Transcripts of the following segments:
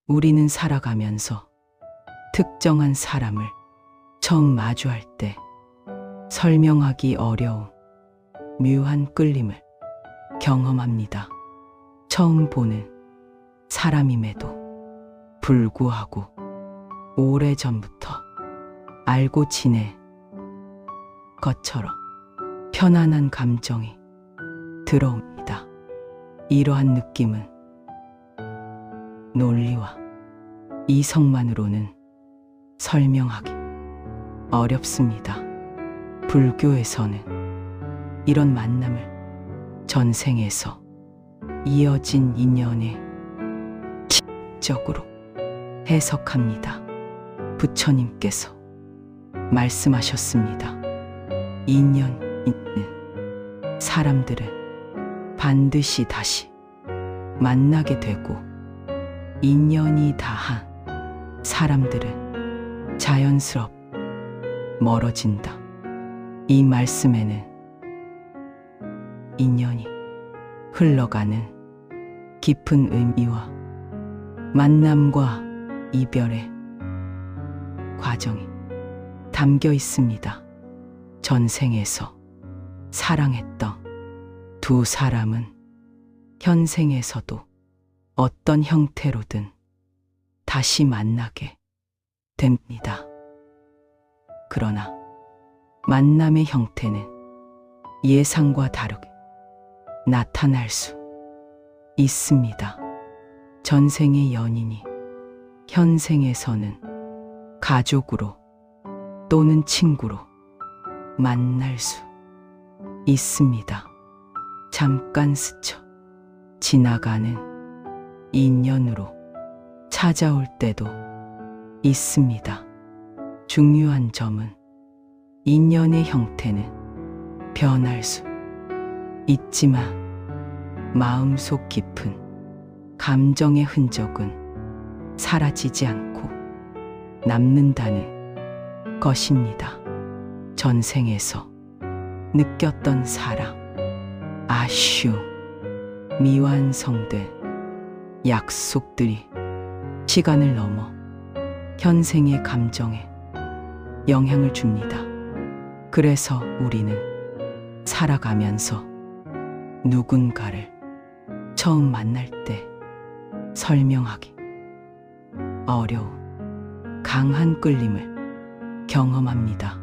우리는 살아가면서 특정한 사람을 처음 마주할 때 설명하기 어려운 묘한 끌림을 경험합니다. 처음 보는 사람임에도 불구하고 오래전부터 알고 지내 것처럼 편안한 감정이 들어옵니다. 이러한 느낌은 논리와 이성만으로는 설명하기 어렵습니다. 불교에서는 이런 만남을 전생에서 이어진 인연의 적으로 해석합니다. 부처님께서 말씀하셨습니다. 인연 있는 사람들은 반드시 다시 만나게 되고 인연이 다한 사람들은 자연스럽 멀어진다. 이 말씀에는 인연이 흘러가는 깊은 의미와 만남과 이별의 과정이 담겨 있습니다. 전생에서 사랑했던 두 사람은 현생에서도 어떤 형태로든 다시 만나게 됩니다. 그러나 만남의 형태는 예상과 다르게 나타날 수 있습니다. 전생의 연인이 현생에서는 가족으로 또는 친구로 만날 수 있습니다. 잠깐 스쳐 지나가는 인연으로 찾아올 때도 있습니다. 중요한 점은 인연의 형태는 변할 수 있지만 마음속 깊은 감정의 흔적은 사라지지 않고 남는다는 것입니다. 전생에서 느꼈던 사랑, 아쉬움, 미완성된 약속들이 시간을 넘어 현생의 감정에 영향을 줍니다. 그래서 우리는 살아가면서 누군가를 처음 만날 때 설명하기 어려운 강한 끌림을 경험합니다.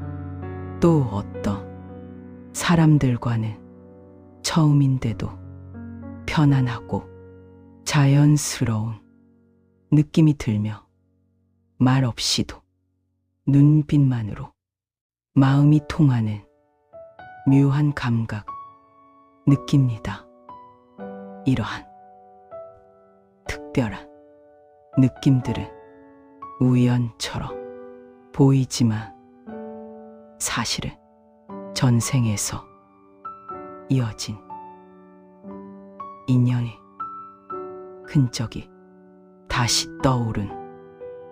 또 어떤 사람들과는 처음인데도 편안하고 자연스러운 느낌이 들며 말 없이도 눈빛만으로 마음이 통하는 묘한 감각 느낍니다. 이러한 특별한 느낌들은 우연처럼 보이지만 사실은 전생에서 이어진 인연의 흔적이 다시 떠오른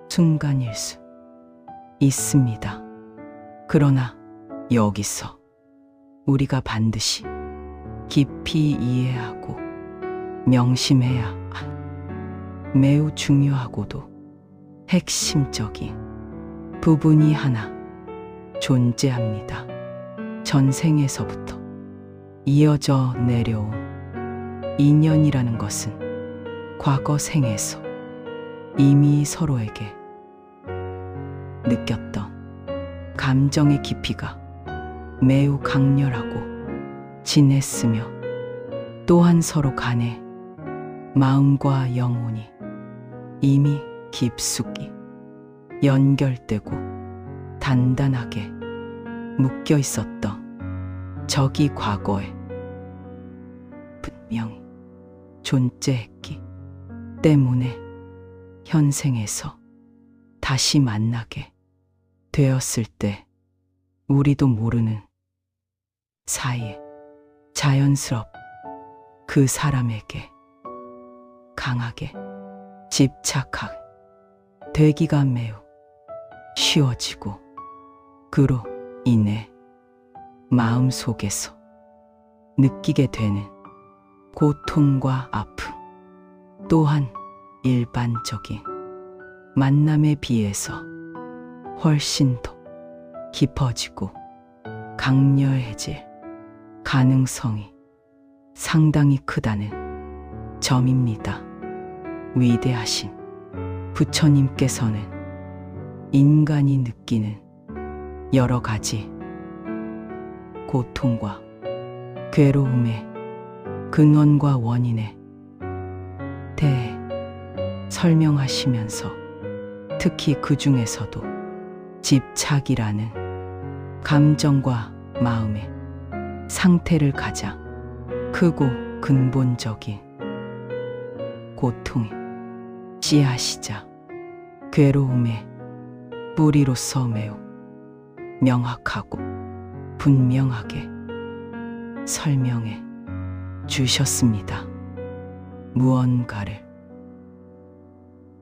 순간일 수 있습니다. 그러나 여기서 우리가 반드시 깊이 이해하고 명심해야 한 매우 중요하고도 핵심적인 부분이 하나 존재합니다. 전생에서부터 이어져 내려온 인연이라는 것은 과거 생에서 이미 서로에게 느꼈던 감정의 깊이가 매우 강렬하고 진했으며 또한 서로 간의 마음과 영혼이 이미 깊숙이 연결되고 단단하게 묶여 있었던 적이 과거에 분명히 존재했기 때문에 현생에서 다시 만나게 되었을 때 우리도 모르는 사이에 자연스럽 그 사람에게 강하게 집착하게 되기가 매우 쉬워지고 그로 인해 마음속에서 느끼게 되는 고통과 아픔 또한 일반적인 만남에 비해서 훨씬 더 깊어지고 강렬해질 가능성이 상당히 크다는 점입니다. 위대하신 부처님께서는 인간이 느끼는 여러 가지 고통과 괴로움의 근원과 원인에 대해 설명하시면서 특히 그 중에서도 집착이라는 감정과 마음의 상태를 가장 크고 근본적인 고통의 씨앗이자 괴로움의 뿌리로서 매우 명확하고 분명하게 설명해 주셨습니다. 무언가를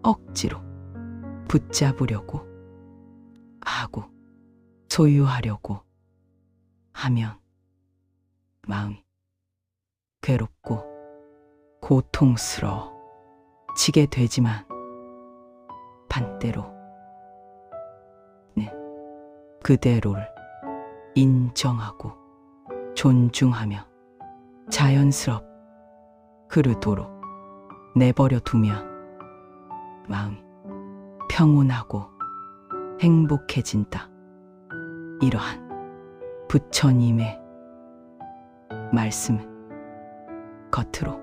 억지로 붙잡으려고 하고 소유하려고 하면 마음이 괴롭고 고통스러워지게 되지만 반대로는 그대로를 인정하고 존중하며 자연스럽 흐르도록 내버려 두면 마음이 평온하고 행복해진다. 이러한 부처님의 말씀은 겉으로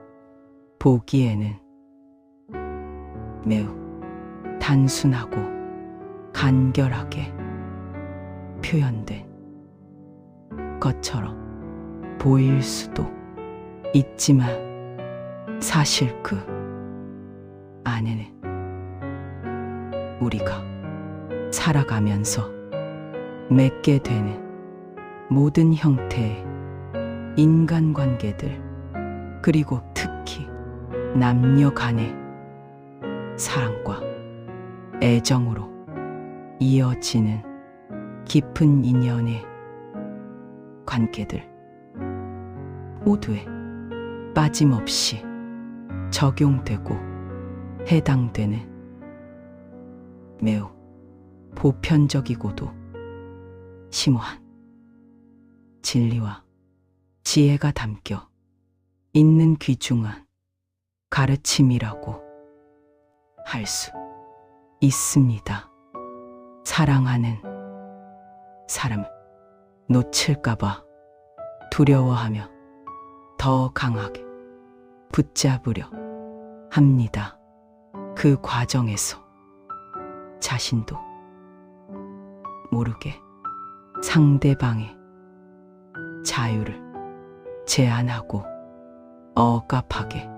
보기에는 매우 단순하고 간결하게 표현된 것처럼 보일 수도 있지만 사실 그 안에는 우리가 살아가면서 맺게 되는 모든 형태의 인간관계들, 그리고 특히 남녀 간의 사랑과 애정으로 이어지는 깊은 인연의 관계들 모두에 빠짐없이 적용되고 해당되는 매우 보편적이고도 심오한 진리와 지혜가 담겨 있는 귀중한 가르침이라고 할 수 있습니다. 사랑하는 사람을 놓칠까봐 두려워하며 더 강하게 붙잡으려 합니다. 그 과정에서 자신도 모르게 상대방의 자유를 제한하고 억압하게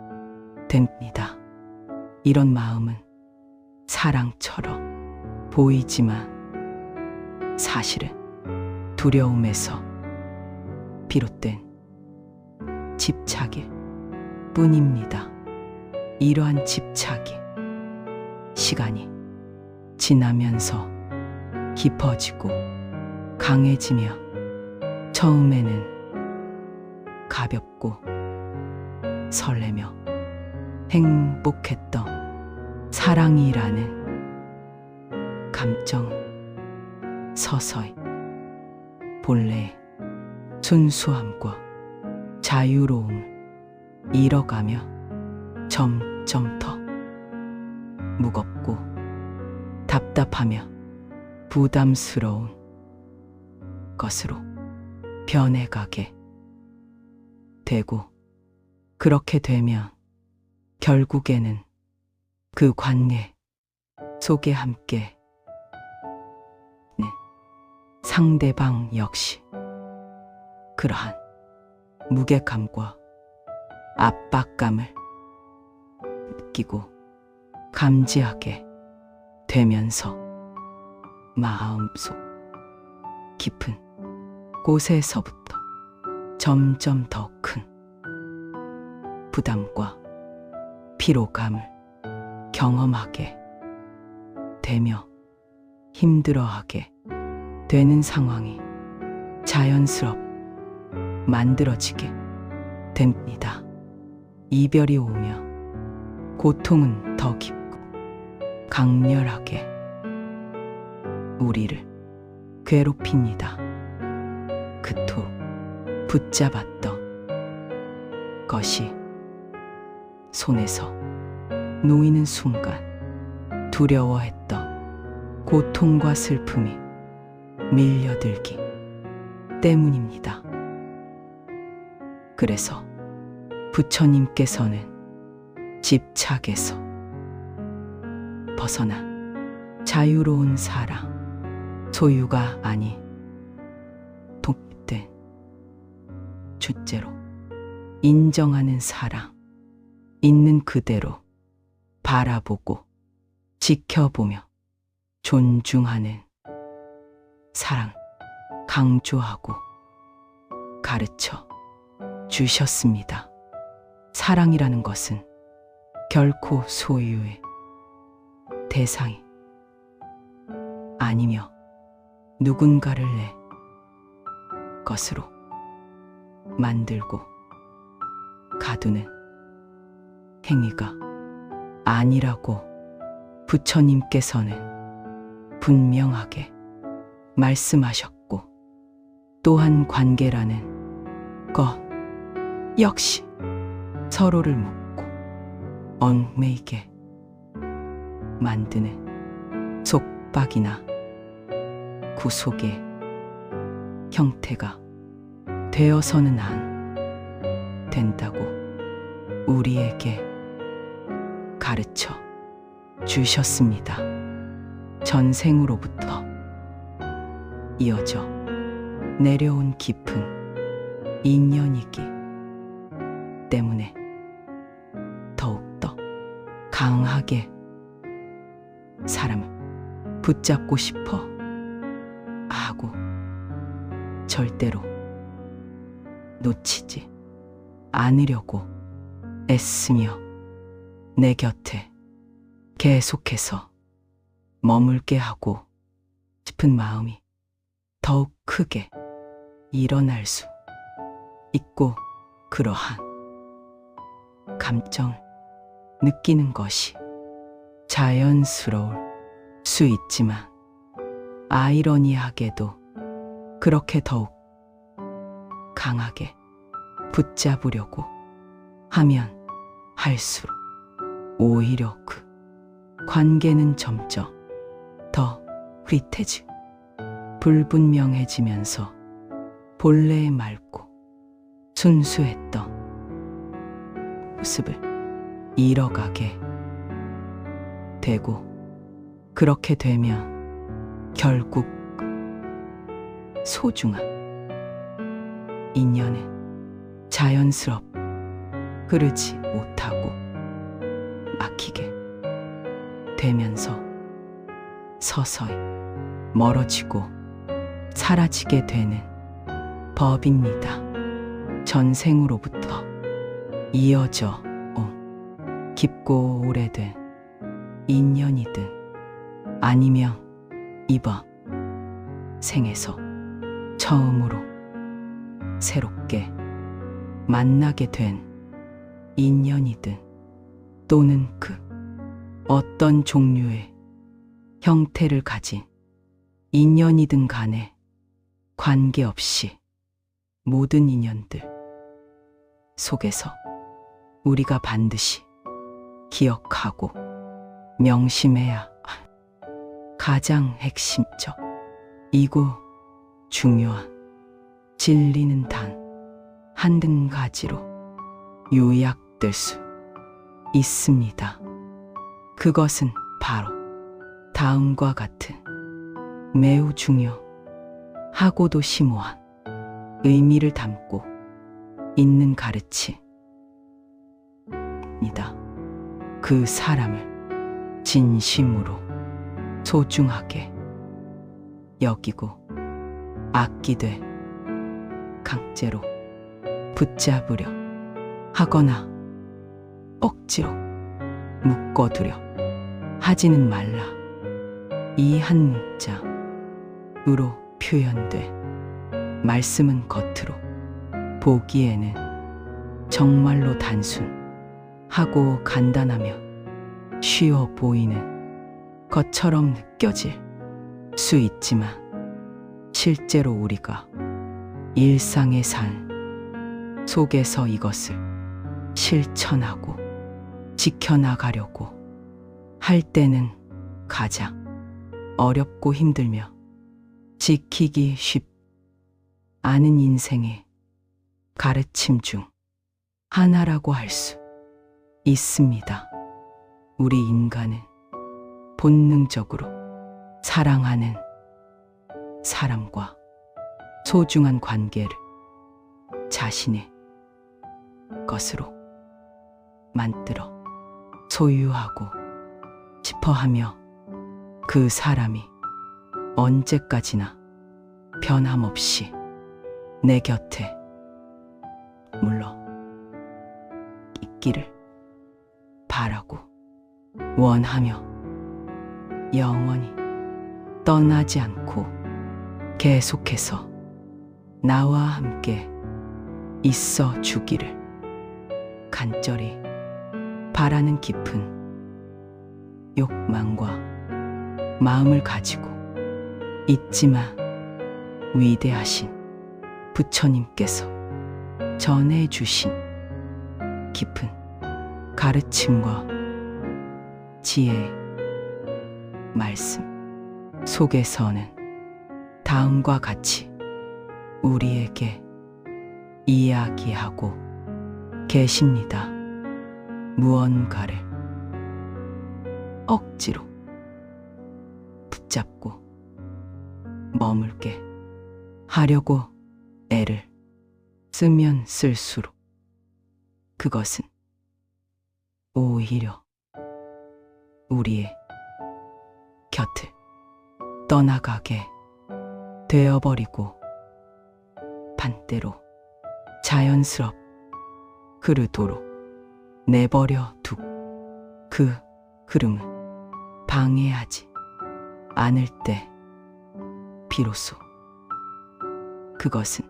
됩니다. 이런 마음은 사랑처럼 보이지만 사실은 두려움에서 비롯된 집착일 뿐입니다. 이러한 집착이 시간이 지나면서 깊어지고 강해지며 처음에는 가볍고 설레며 행복했던 사랑이라는 감정은 서서히 본래의 순수함과 자유로움을 잃어가며 점점 더 무겁고 답답하며 부담스러운 것으로 변해가게 되고, 그렇게 되면 결국에는 그 관계 속에 함께는 상대방 역시 그러한 무게감과 압박감을 느끼고 감지하게 되면서 마음속 깊은 곳에서부터 점점 더 큰 부담과 피로감을 경험하게 되며 힘들어하게 되는 상황이 자연스럽 만들어지게 됩니다. 이별이 오며 고통은 더 깊고 강렬하게 우리를 괴롭힙니다. 그토록 붙잡았던 것이 손에서 놓이는 순간 두려워했던 고통과 슬픔이 밀려들기 때문입니다. 그래서 부처님께서는 집착에서 벗어나 자유로운 사랑, 소유가 아닌 독된 주체로 인정하는 사랑, 있는 그대로 바라보고 지켜보며 존중하는 사랑 강조하고 가르쳐 주셨습니다. 사랑이라는 것은 결코 소유의 대상이 아니며 누군가를 내 것으로 만들고 가두는 행위가 아니라고 부처님께서는 분명하게 말씀하셨고, 또한 관계라는 것 역시 서로를 묶고 얽매이게 만드는 속박이나 구속의 형태가 되어서는 안 된다고 우리에게 가르쳐 주셨습니다. 전생으로부터 이어져 내려온 깊은 인연이기 때문에 더욱더 강하게 사람을 붙잡고 싶어 하고 절대로 놓치지 않으려고 애쓰며 내 곁에 계속해서 머물게 하고 싶은 마음이 더욱 크게 일어날 수 있고, 그러한 감정을 느끼는 것이 자연스러울 수 있지만 아이러니하게도 그렇게 더욱 강하게 붙잡으려고 하면 할수록 오히려 그 관계는 점점 더 흐릿해지고 불분명해지면서 본래의 맑고 순수했던 모습을 잃어가게 되고, 그렇게 되면 결국 소중한 인연은 자연스럽 흐르지 못하고 막히게 되면서 서서히 멀어지고 사라지게 되는 법입니다. 전생으로부터 이어져 온 깊고 오래된 인연이든 아니면 이번 생에서 처음으로 새롭게 만나게 된 인연이든 또는 그 어떤 종류의 형태를 가진 인연이든 간에 관계없이 모든 인연들 속에서 우리가 반드시 기억하고 명심해야 할 가장 핵심적이고 중요한 진리는 단 한 가지로 요약될 수 있습니다. 그것은 바로 다음과 같은 매우 중요하고도 심오한 의미를 담고 있는 가르침입니다. 그 사람을 진심으로 소중하게 여기고 아끼되 강제로 붙잡으려 하거나 억지로 묶어두려 하지는 말라. 이 한 문자로 표현된 말씀은 겉으로 보기에는 정말로 단순하고 간단하며 쉬워 보이는 것처럼 느껴질 수 있지만 실제로 우리가 일상의 삶 속에서 이것을 실천하고 지켜나가려고 할 때는 가장 어렵고 힘들며 지키기 쉽지 않은 인생의 가르침 중 하나라고 할 수 있습니다. 우리 인간은 본능적으로 사랑하는 사람과 소중한 관계를 자신의 것으로 만들어 소유하고 싶어 하며 그 사람이 언제까지나 변함없이 내 곁에 물러 있기를 바라고 원하며 영원히 떠나지 않고 계속해서 나와 함께 있어 주기를 간절히 바라는 깊은 욕망과 마음을 가지고 있지만 위대하신 부처님께서 전해주신 깊은 가르침과 지혜의 말씀 속에서는 다음과 같이 우리에게 이야기하고 계십니다. 무언가를 억지로 붙잡고 머물게 하려고 애를 쓰면 쓸수록 그것은 오히려 우리의 곁을 떠나가게 되어버리고 반대로 자연스럽 흐르도록 내버려 두고 그 흐름을 방해하지 않을 때 비로소 그것은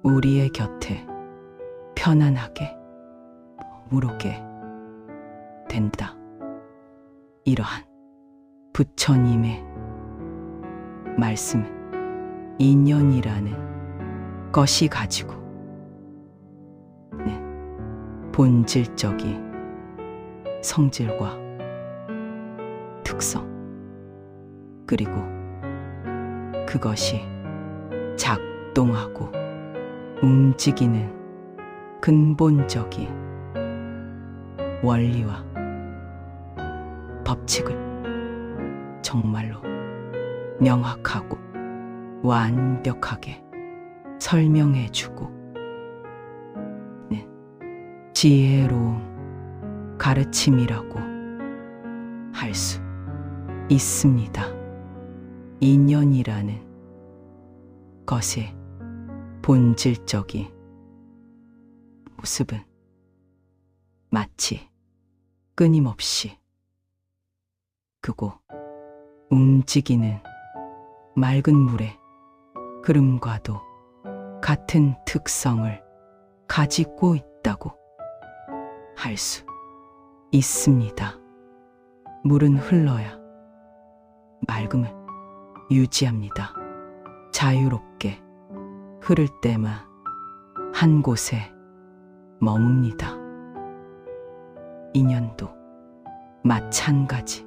우리의 곁에 편안하게 머무르게 된다. 이러한 부처님의 말씀은 인연이라는 것이 가지고 본질적인 성질과 특성 그리고 그것이 작동하고 움직이는 근본적인 원리와 법칙을 정말로 명확하고 완벽하게 설명해주고 지혜로운 가르침이라고 할 수 있습니다. 인연이라는 것의 본질적인 모습은 마치 끊임없이 크고 움직이는 맑은 물의 흐름과도 같은 특성을 가지고 있다고 할 수 있습니다. 물은 흘러야 맑음을 유지합니다. 자유롭게 흐를 때만 한 곳에 머뭅니다. 인연도 마찬가지입니다.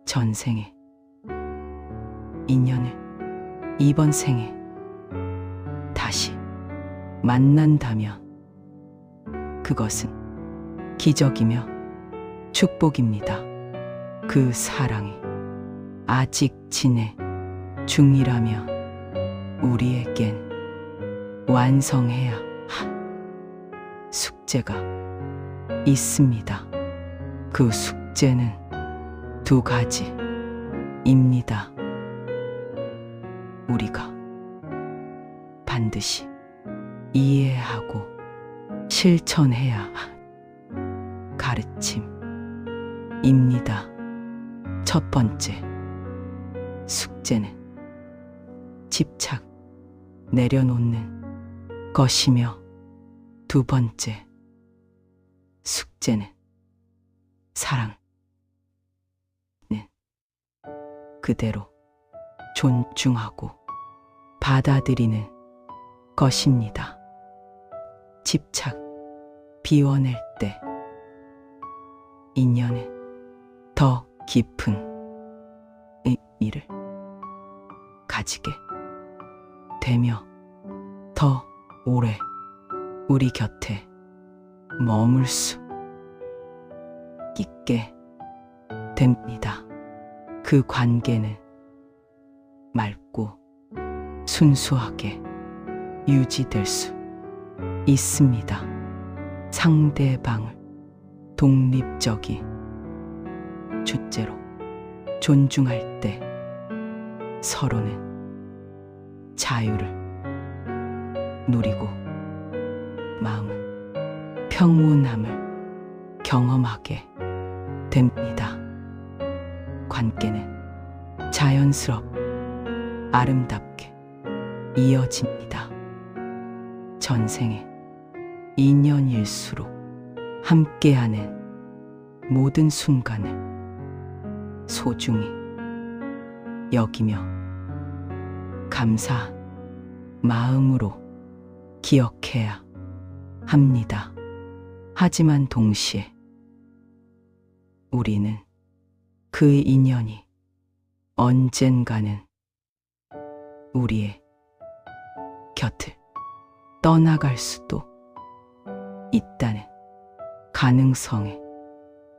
전생에 인연을 이번 생에 다시 만난다면 그것은 기적이며 축복입니다. 그 사랑이 아직 진행 중이라면 우리에겐 완성해야 할 숙제가 있습니다. 그 숙제는 두 가지입니다. 우리가 반드시 이해하고 실천해야 할 가르침입니다. 첫 번째 숙제는 집착 내려놓는 것이며 두 번째 숙제는 사랑 그대로 존중하고 받아들이는 것입니다. 집착, 비워낼 때 인연은 더 깊은 의미를 가지게 되며 더 오래 우리 곁에 머물 수 있게 됩니다. 그 관계는 맑고 순수하게 유지될 수 있습니다. 상대방을 독립적인 주체로 존중할 때 서로는 자유를 누리고 마음은 평온함을 경험하게 됩니다. 관계는 아름답게 이어집니다. 전생의 인연일수록 함께하는 모든 순간을 소중히 여기며 감사한 마음으로 기억해야 합니다. 하지만 동시에 우리는 그 인연이 언젠가는 우리의 곁을 떠나갈 수도 있다는 가능성에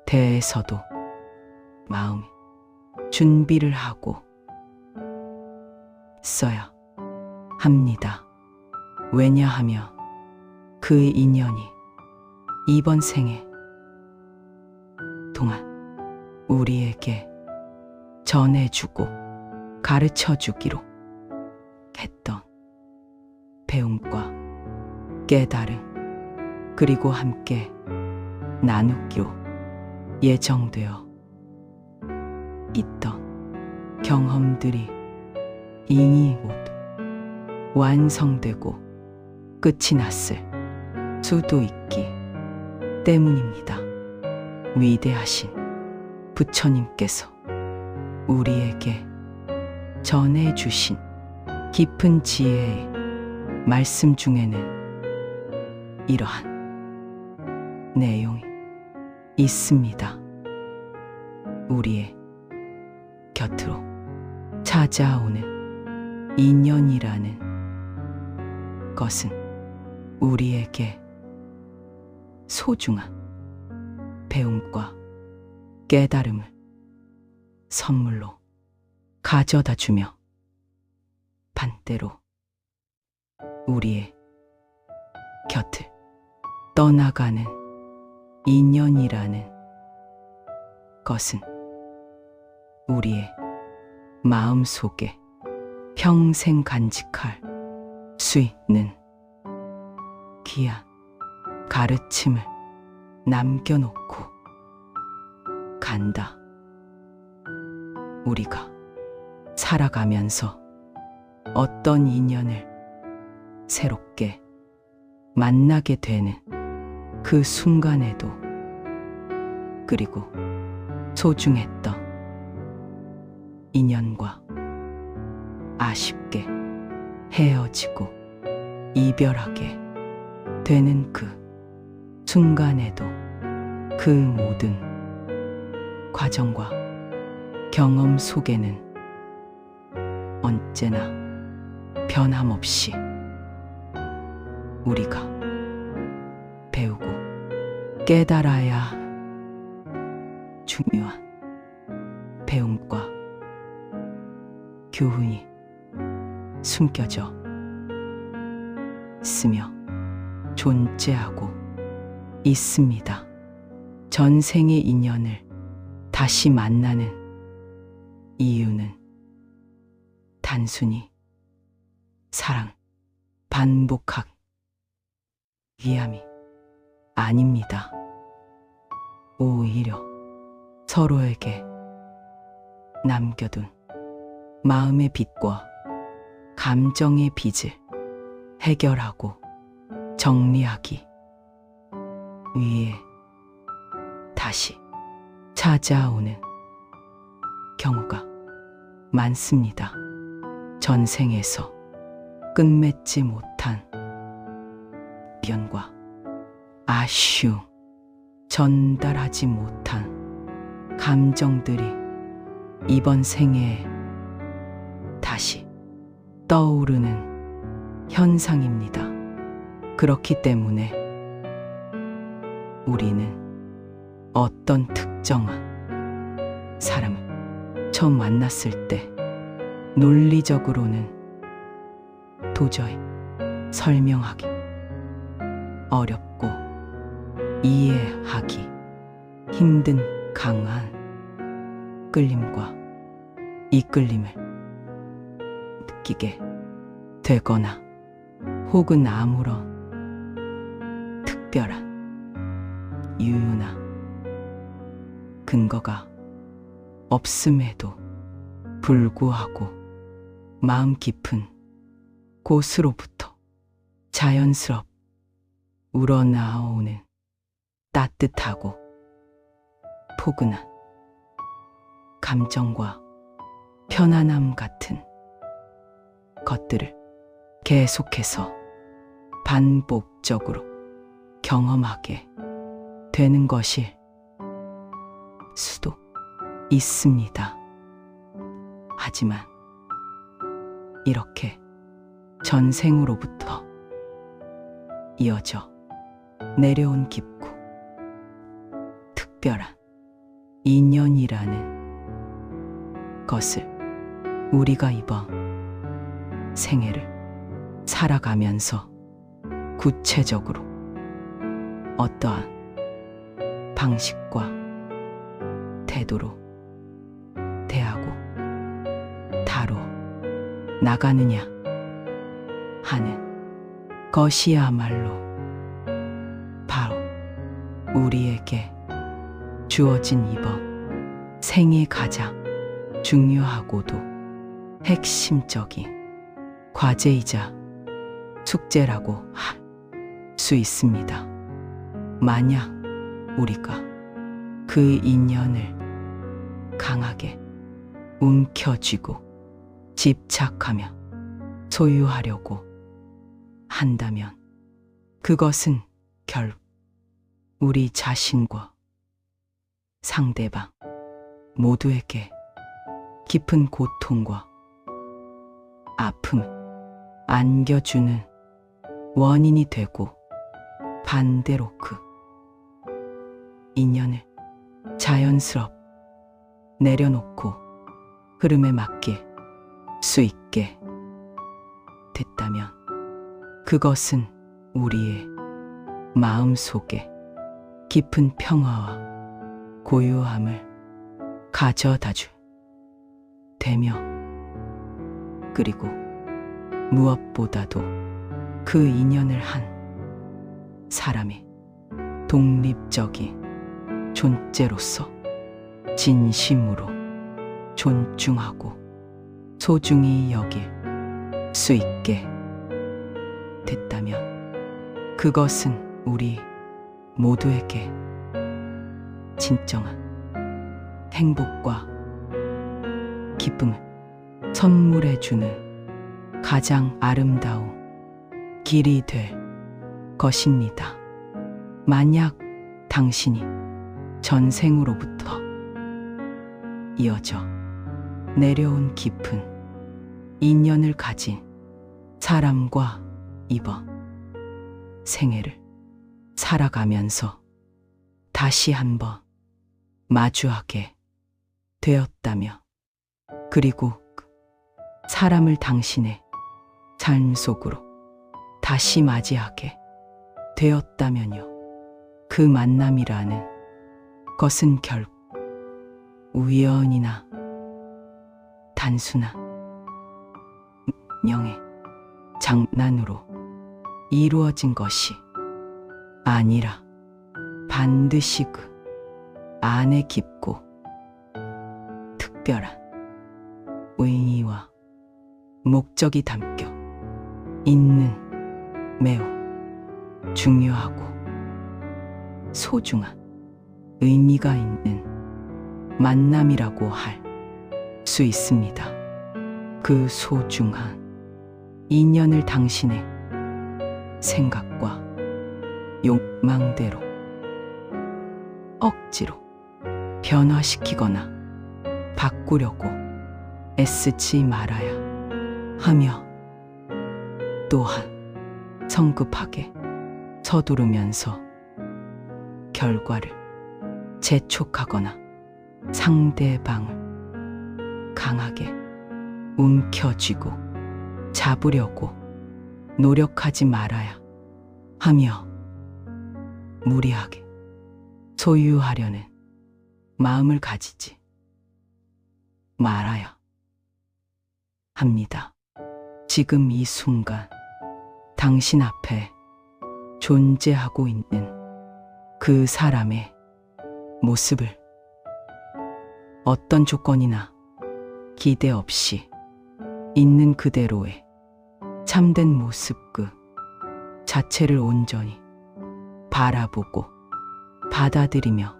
대해서도 마음의 준비를 하고 있어야 합니다. 왜냐하면 그 인연이 이번 생에 동안 우리에게 전해주고 가르쳐주기로 했던 배움과 깨달음, 그리고 함께 나누기로 예정되어 있던 경험들이 이미 모두 완성되고 끝이 났을 수도 있기 때문입니다. 위대하신 부처님께서 우리에게 전해주신 깊은 지혜의 말씀 중에는 이러한 내용이 있습니다. 우리의 곁으로 찾아오는 인연이라는 것은 우리에게 소중한 배움과 깨달음을 선물로 가져다 주며 반대로 우리의 곁을 떠나가는 인연이라는 것은 우리의 마음 속에 평생 간직할 수 있는 귀한 가르침을 남겨놓고 간다. 우리가 살아가면서 어떤 인연을 새롭게 만나게 되는 그 순간에도, 그리고 소중했던 인연과 아쉽게 헤어지고 이별하게 되는 그 순간에도 그 모든 과정과 경험 속에는 언제나 변함없이 우리가 배우고 깨달아야 중요한 배움과 교훈이 숨겨져 있으며 존재하고 있습니다. 전생의 인연을 다시 만나는 이유는 단순히 사랑 반복하기 위함이 아닙니다. 오히려 서로에게 남겨둔 마음의 빚과 감정의 빚을 해결하고 정리하기 위해 다시 찾아오는 경우가 많습니다. 전생에서 끝맺지 못한 변과 아쉬움, 전달하지 못한 감정들이 이번 생애에 다시 떠오르는 현상입니다. 그렇기 때문에 우리는 어떤 특정한 사람을 처음 만났을 때 논리적으로는 도저히 설명하기 어렵고 이해하기 힘든 강한 끌림과 이끌림을 느끼게 되거나 혹은 아무런 특별한 이유나 근거가 없음에도 불구하고 마음 깊은 곳으로부터 자연스럽 우러나오는 따뜻하고 포근한 감정과 편안함 같은 것들을 계속해서 반복적으로 경험하게 되는 것일 수도 있습니다. 하지만 이렇게 전생으로부터 이어져 내려온 깊고 특별한 인연이라는 것을 우리가 이번 생애를 살아가면서 구체적으로 어떠한 방식과 태도로 대하고 다뤄 나가느냐 하는 것이야말로 바로 우리에게 주어진 이번 생의 가장 중요하고도 핵심적인 과제이자 숙제라고 할 수 있습니다. 만약 우리가 그 인연을 강하게 움켜쥐고 집착하며 소유하려고 한다면 그것은 결국 우리 자신과 상대방 모두에게 깊은 고통과 아픔을 안겨주는 원인이 되고 반대로 그 인연을 자연스럽 내려놓고 흐름에 맡길 수 있게 됐다면 그것은 우리의 마음 속에 깊은 평화와 고요함을 가져다줄 되며 그리고 무엇보다도 그 인연을 한 사람의 독립적인 존재로서 진심으로 존중하고 소중히 여길 수 있게 됐다면 그것은 우리 모두에게 진정한 행복과 기쁨을 선물해주는 가장 아름다운 길이 될 것입니다. 만약 당신이 전생으로부터 이어져 내려온 깊은 인연을 가진 사람과 이번 생애를 살아가면서 다시 한번 마주하게 되었다며 그리고 그 사람을 당신의 삶 속으로 다시 맞이하게 되었다면요. 그 만남이라는 것은 결국 우연이나 단순한 운명의 장난으로 이루어진 것이 아니라 반드시 그 안에 깊고 특별한 의미와 목적이 담겨 있는 매우 중요하고 소중한 의미가 있는 만남이라고 할 수 있습니다. 그 소중한 인연을 당신의 생각과 욕망대로 억지로 변화시키거나 바꾸려고 애쓰지 말아야 하며, 또한 성급하게 서두르면서 결과를 재촉하거나 상대방을 강하게 움켜쥐고 잡으려고 노력하지 말아야 하며, 무리하게 소유하려는 마음을 가지지 말아야 합니다. 지금 이 순간 당신 앞에 존재하고 있는 그 사람의 모습을 어떤 조건이나 기대 없이 있는 그대로의 참된 모습 그 자체를 온전히 바라보고 받아들이며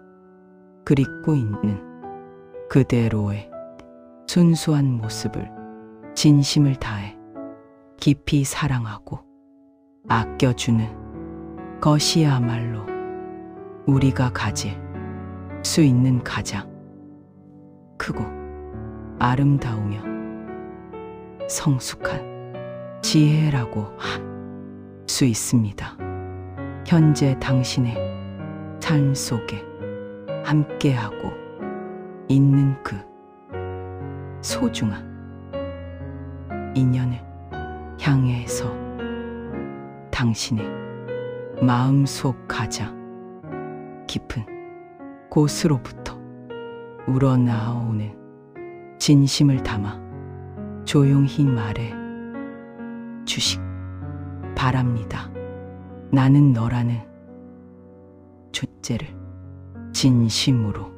그리고 있는 그대로의 순수한 모습을 진심을 다해 깊이 사랑하고 아껴주는 것이야말로 우리가 가질 수 있는 가장 크고 아름다우며 성숙한 지혜라고 할 수 있습니다. 현재 당신의 삶 속에 함께하고 있는 그 소중한 인연을 향해서 당신의 마음속 가장 깊은 곳으로부터 우러나오는 진심을 담아 조용히 말해 주시기 바랍니다. 나는 너라는 존재를 진심으로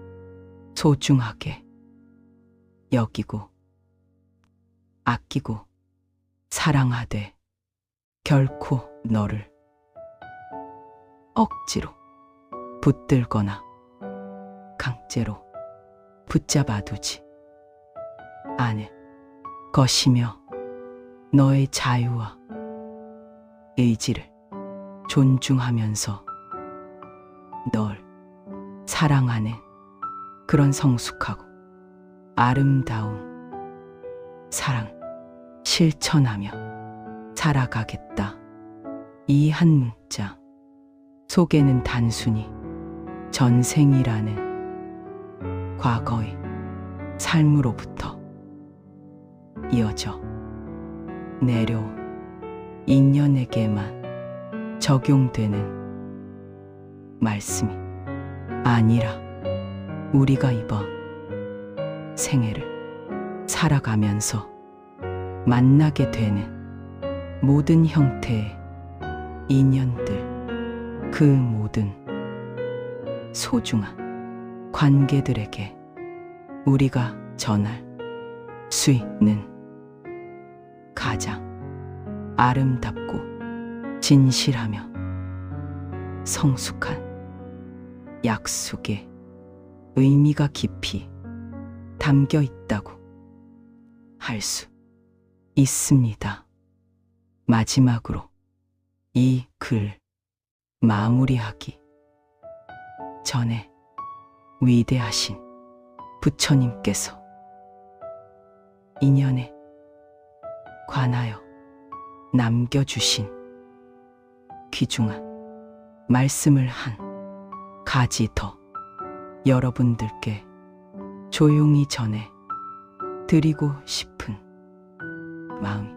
소중하게 여기고 아끼고 사랑하되 결코 너를 억지로 붙들거나 강제로 붙잡아두지 않을 것이며, 너의 자유와 의지를 존중하면서 널 사랑하는 그런 성숙하고 아름다운 사랑 실천하며 살아가겠다. 이 한 문자 속에는 단순히 전생이라는 과거의 삶으로부터 이어져 내려온 인연에게만 적용되는 말씀이 아니라 우리가 이번 생애를 살아가면서 만나게 되는 모든 형태의 인연들, 그 모든 소중한 관계들에게 우리가 전할 수 있는 가장 아름답고 진실하며 성숙한 약속의 의미가 깊이 담겨 있다고 할 수 있습니다. 마지막으로 이 글 마무리하기 전에 위대하신 부처님께서 인연에 관하여 남겨주신 귀중한 말씀을 한 가지 더 여러분들께 조용히 전해 드리고 싶은 마음이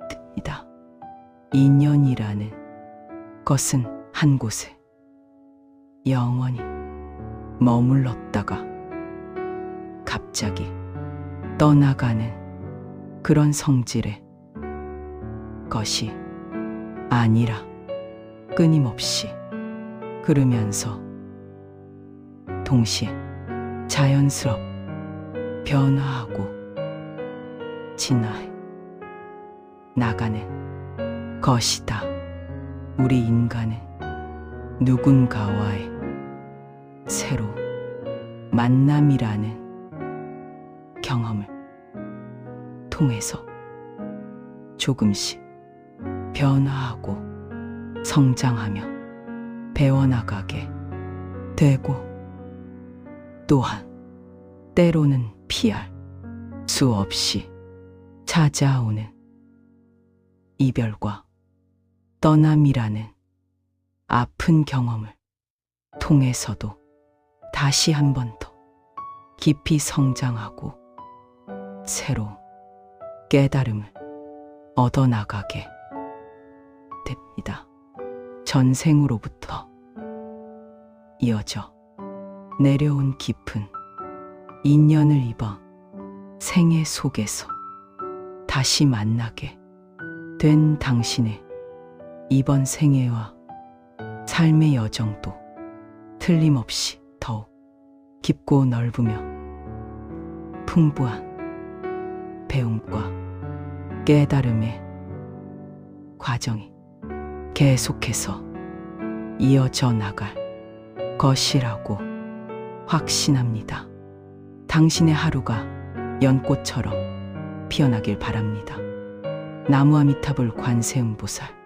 듭니다. 인연이라는 것은 한 곳에 영원히 머물렀다가 갑자기 떠나가는 그런 성질의 것이 아니라 끊임없이 흐르면서 동시에 자연스럽 변화하고 진화해 나가는 것이다. 우리 인간은 누군가와의 새로운 만남이라는 경험을 통해서 조금씩 변화하고 성장하며 배워나가게 되고, 또한 때로는 피할 수 없이 찾아오는 이별과 떠남이라는 아픈 경험을 통해서도 다시 한 번 더 깊이 성장하고 새로운 깨달음을 얻어나가게 됩니다. 전생으로부터 이어져 내려온 깊은 인연을 이번 생애 속에서 다시 만나게 된 당신의 이번 생애와 삶의 여정도 틀림없이 더욱 깊고 넓으며 풍부한 배움과 깨달음의 과정이 계속해서 이어져 나갈 것이라고 확신합니다. 당신의 하루가 연꽃처럼 피어나길 바랍니다. 나무아미타불 관세음보살